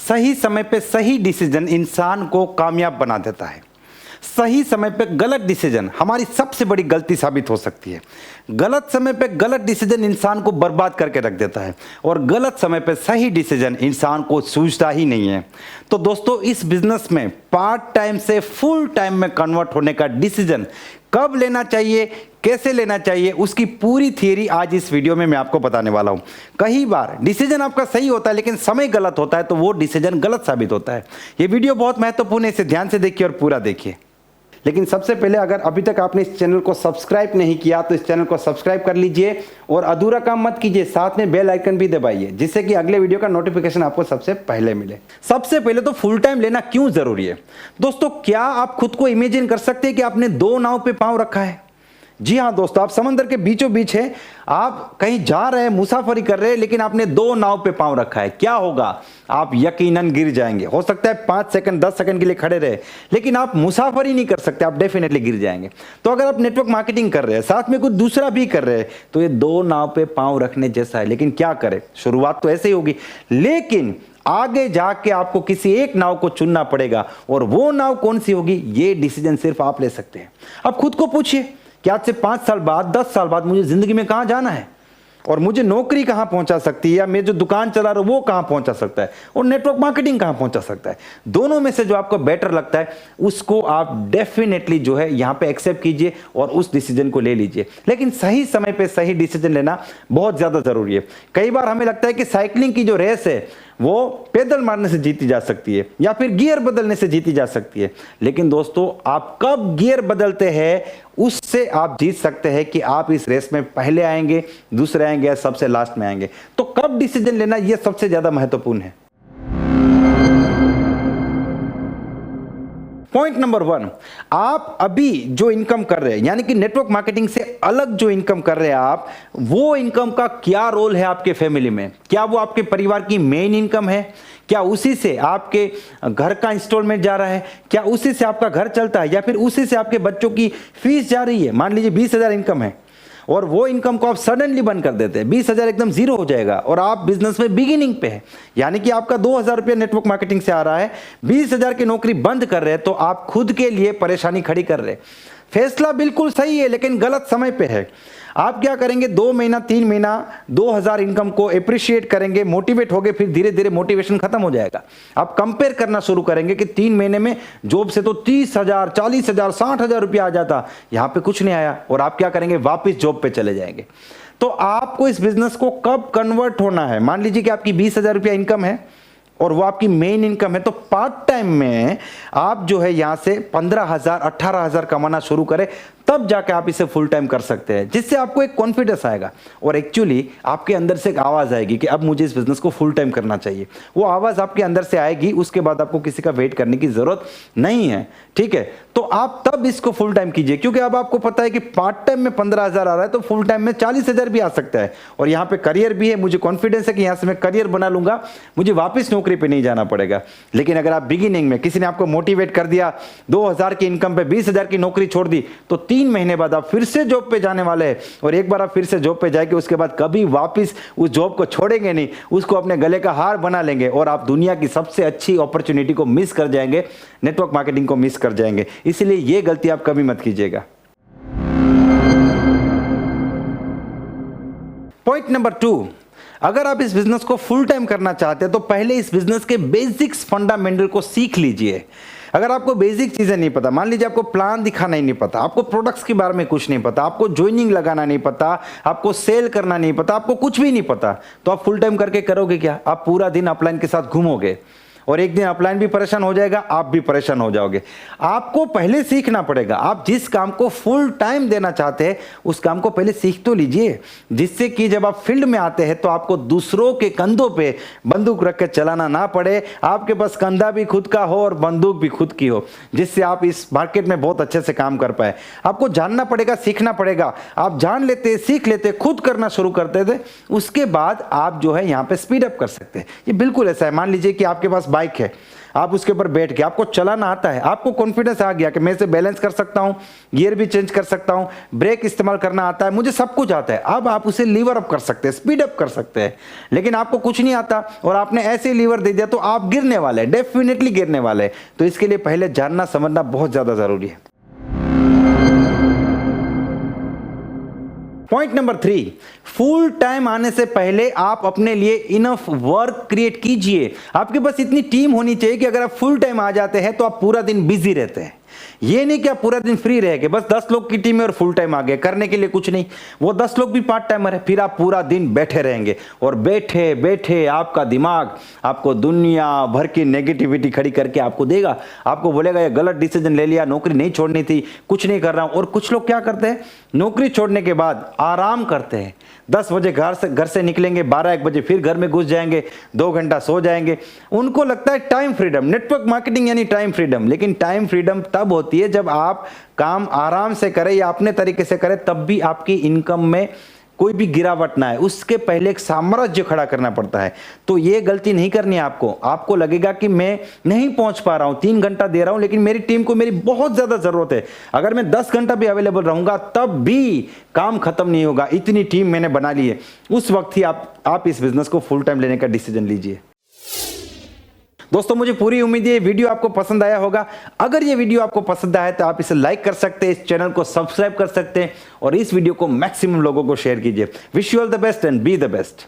सही समय पे सही डिसीजन इंसान को कामयाब बना देता है। सही समय पे गलत डिसीजन हमारी सबसे बड़ी गलती साबित हो सकती है। गलत समय पे गलत डिसीजन इंसान को बर्बाद करके रख देता है और गलत समय पे सही डिसीजन इंसान को सूझता ही नहीं है। तो दोस्तों, इस बिजनेस में पार्ट टाइम से फुल टाइम में कन्वर्ट होने का डिसीजन कब लेना चाहिए, कैसे लेना चाहिए, उसकी पूरी थियरी आज इस वीडियो में मैं आपको बताने वाला हूं। कई बार डिसीजन आपका सही होता है लेकिन समय गलत होता है तो वो डिसीजन गलत साबित होता है। ये वीडियो बहुत महत्वपूर्ण है, इसे ध्यान से देखिए और पूरा देखिए। लेकिन सबसे पहले, अगर अभी तक आपने इस चैनल को सब्सक्राइब नहीं किया तो इस चैनल को सब्सक्राइब कर लीजिए और अधूरा काम मत कीजिए, साथ में बेल आइकन भी दबाइए जिससे कि अगले वीडियो का नोटिफिकेशन आपको सबसे पहले मिले। सबसे पहले तो फुल टाइम लेना क्यों जरूरी है दोस्तों? क्या आप खुद को इमेजिन कर सकते हैं कि आपने दो नाव पे पांव रखा है? जी हाँ दोस्तों, आप समंदर के बीचों बीच है, आप कहीं जा रहे हैं, मुसाफरी कर रहे हैं, लेकिन आपने दो नाव पे पांव रखा है। क्या होगा? आप यकीनन गिर जाएंगे। हो सकता है 5 सेकंड 10 सेकंड के लिए खड़े रहे, लेकिन आप मुसाफरी नहीं कर सकते, आप डेफिनेटली गिर जाएंगे। तो अगर आप नेटवर्क मार्केटिंग कर रहे हैं, साथ में कुछ दूसरा भी कर रहे हैं, तो ये दो नाव पे पांव रखने जैसा है। लेकिन क्या करें, शुरुआत तो ऐसे ही होगी, लेकिन आगे जाके आपको किसी एक नाव को चुनना पड़ेगा और वो नाव कौन सी होगी, ये डिसीजन सिर्फ आप ले सकते हैं। अब खुद को पूछिए कि आज से 5 साल बाद, 10 साल बाद मुझे जिंदगी में कहां जाना है और मुझे नौकरी कहां पहुंचा सकती है, या मैं जो दुकान चला रहा हूं वो कहां पहुंचा सकता है, और नेटवर्क मार्केटिंग कहां पहुंचा सकता है। दोनों में से जो आपको बेटर लगता है उसको आप डेफिनेटली जो है यहां पे एक्सेप्ट कीजिए और उस डिसीजन को ले लीजिए। लेकिन सही समय पे सही डिसीजन लेना बहुत ज्यादा जरूरी है। कई बार हमें लगता है कि साइकिलिंग की जो रेस है वो पैदल मारने से जीती जा सकती है या फिर गियर बदलने से जीती जा सकती है, लेकिन दोस्तों आप कब गियर बदलते हैं उससे आप जीत सकते हैं कि आप इस रेस में पहले आएंगे, दूसरे आएंगे या सबसे लास्ट में आएंगे। तो कब डिसीजन लेना, यह सबसे ज्यादा महत्वपूर्ण है। पॉइंट नंबर 1, आप अभी जो इनकम कर रहे हैं, यानी कि नेटवर्क मार्केटिंग से अलग जो इनकम कर रहे हैं आप, वो इनकम का क्या रोल है आपके फैमिली में? क्या वो आपके परिवार की मेन इनकम है? क्या उसी से आपके घर का इंस्टॉलमेंट जा रहा है? क्या उसी से आपका घर चलता है, या फिर उसी से आपके बच्चों की फीस जा रही है? मान लीजिए 20,000 इनकम है और वो इनकम को आप सडनली बंद कर देते हैं, 20,000 एकदम जीरो हो जाएगा और आप बिजनेस में बिगिनिंग पे है, यानी कि आपका 2,000 रुपया नेटवर्क मार्केटिंग से आ रहा है, 20,000 की नौकरी बंद कर रहे हैं, तो आप खुद के लिए परेशानी खड़ी कर रहे हैं। फैसला बिल्कुल सही है लेकिन गलत समय पे है। आप क्या करेंगे, 2 महीना 3 महीना 2,000 इनकम को अप्रिशिएट करेंगे, मोटिवेट होगे, फिर धीरे धीरे मोटिवेशन खत्म हो जाएगा। आप कंपेयर करना शुरू करेंगे कि 3 महीने में जॉब से तो 30,000 40,000 60,000 रुपया आ जाता, यहां पे कुछ नहीं आया, और आप क्या करेंगे, वापस जॉब पे चले जाएंगे। तो आपको इस बिजनेस को कब कन्वर्ट होना है? मान लीजिए कि आपकी 20,000 रुपया इनकम है और वो आपकी मेन इनकम है, तो पार्ट टाइम में आप जो है यहां से 15,000 18,000 कमाना शुरू करें, तब जाके आप इसे फुल टाइम कर सकते हैं, जिससे आपको एक कॉन्फिडेंस आएगा और एक्चुअली आपके अंदर से एक आवाज आएगी कि अब मुझे इस बिजनेस को फुल टाइम करना चाहिए। वो आवाज आपके अंदर से आएगी, उसके बाद आपको किसी का वेट करने की जरूरत नहीं है। ठीक है, तो आप तब इसको फुल टाइम कीजिए, क्योंकि अब आपको पता है कि पार्ट टाइम में 15,000 आ रहा है तो फुल टाइम में 40,000 भी आ सकता है, और यहाँ पे करियर भी है। मुझे कॉन्फिडेंस है कि यहाँ से मैं करियर बना लूंगा, मुझे वापस नौकरी पे नहीं जाना पड़ेगा। लेकिन अगर आप बिगिनिंग में किसी ने आपको मोटिवेट कर दिया, 2,000 की इनकम पे 20,000 की नौकरी छोड़ दी, तो 3 महीने बाद आप फिर से जॉब पे जाने वाले हैं, और एक बार आप फिर से जॉब पे जाएंगे उसके बाद कभी वापस उस जॉब को छोड़ेंगे नहीं, उसको अपने गले का हार बना लेंगे और आप दुनिया की सबसे अच्छी अपॉर्चुनिटी को मिस कर जाएंगे, नेटवर्क मार्केटिंग को मिस कर जाएंगे। इसलिए यह गलती आप कभी मत कीजिएगा। पॉइंट नंबर 2, अगर आप इस बिजनेस को फुल टाइम करना चाहते हैं तो पहले इस बिजनेस के बेसिक्स फंडामेंटल को सीख लीजिए। अगर आपको बेसिक चीजें नहीं पता, मान लीजिए आपको प्लान दिखाना ही नहीं पता, आपको प्रोडक्ट्स के बारे में कुछ नहीं पता, आपको ज्वाइनिंग लगाना नहीं पता, आपको सेल करना नहीं पता, आपको कुछ भी नहीं पता, तो आप फुल टाइम करके करोगे क्या? आप पूरा दिन अपलाइन के साथ घूमोगे और एक दिन अपलाइन भी परेशान हो जाएगा, आप भी परेशान हो जाओगे। आपको पहले सीखना पड़ेगा। आप जिस काम को फुल टाइम देना चाहते हैं उस काम को पहले सीख तो लीजिए, जिससे कि जब आप फील्ड में आते हैं तो आपको दूसरों के कंधों पे बंदूक रख के चलाना ना पड़े, आपके पास कंधा भी खुद का हो और बंदूक भी खुद की हो, जिससे आप इस मार्केट में बहुत अच्छे से काम कर पाए। आपको जानना पड़ेगा, सीखना पड़ेगा। आप जान लेते, सीख लेते, खुद करना शुरू करते थे, उसके बाद आप जो है यहाँ पे स्पीड अप कर सकते हैं। ये बिल्कुल ऐसा है। मान लीजिए कि आपके पास बाइक है, आप उसके ऊपर बैठ के, आपको चलाना आता है, आपको कॉन्फिडेंस आ गया कि मैं इसे बैलेंस कर सकता हूं, गियर भी चेंज कर सकता हूं, ब्रेक इस्तेमाल करना आता है, मुझे सब कुछ आता है, अब आप उसे लीवर अप कर सकते हैं, स्पीड अप कर सकते हैं। लेकिन आपको कुछ नहीं आता और आपने ऐसे लीवर दे दिया तो आप गिरने वाले हैं, डेफिनेटली गिरने वाले हैं। तो इसके लिए पहले जानना समझना बहुत ज्यादा जरूरी है। पॉइंट नंबर 3, फुल टाइम आने से पहले आप अपने लिए इनफ वर्क क्रिएट कीजिए। आपके पास इतनी टीम होनी चाहिए कि अगर आप फुल टाइम आ जाते हैं तो आप पूरा दिन बिजी रहते हैं। ये नहीं कि आप पूरा दिन फ्री रह गए, बस 10 लोग की टीम है और फुल टाइम आ गए, करने के लिए कुछ नहीं, वो 10 लोग भी पार्ट टाइमर है, फिर आप पूरा दिन बैठे रहेंगे और बैठे बैठे आपका दिमाग आपको दुनिया भर की नेगेटिविटी खड़ी करके आपको देगा, आपको बोलेगा ये गलत डिसीजन ले लिया, नौकरी नहीं छोड़नी थी, कुछ नहीं कर रहा हूं। और कुछ लोग क्या करते हैं, नौकरी छोड़ने के बाद आराम करते हैं, 10 बजे घर से निकलेंगे, 12-1 बजे फिर घर में घुस जाएंगे, 2 घंटा सो जाएंगे। उनको लगता है टाइम फ्रीडम, नेटवर्क मार्केटिंग यानी टाइम फ्रीडम। लेकिन टाइम फ्रीडम तब होती है जब आप काम आराम से करें या अपने तरीके से करें, तब भी आपकी इनकम में कोई भी गिरावट ना है। उसके पहले एक साम्राज्य खड़ा करना पड़ता है। तो ये गलती नहीं करनी है आपको। आपको लगेगा कि मैं नहीं पहुंच पा रहा हूं, 3 घंटा दे रहा हूं, लेकिन मेरी टीम को मेरी बहुत ज्यादा जरूरत है, अगर मैं 10 घंटा भी अवेलेबल रहूंगा तब भी काम खत्म नहीं होगा, इतनी टीम मैंने बना ली है। उस वक्त ही आप इस बिजनेस को फुल टाइम लेने का डिसीजन लीजिए। दोस्तों, मुझे पूरी उम्मीद है ये वीडियो आपको पसंद आया होगा। अगर ये वीडियो आपको पसंद आया तो आप इसे लाइक कर सकते हैं, इस चैनल को सब्सक्राइब कर सकते हैं और इस वीडियो को मैक्सिमम लोगों को शेयर कीजिए। Wish you all the best and be the best.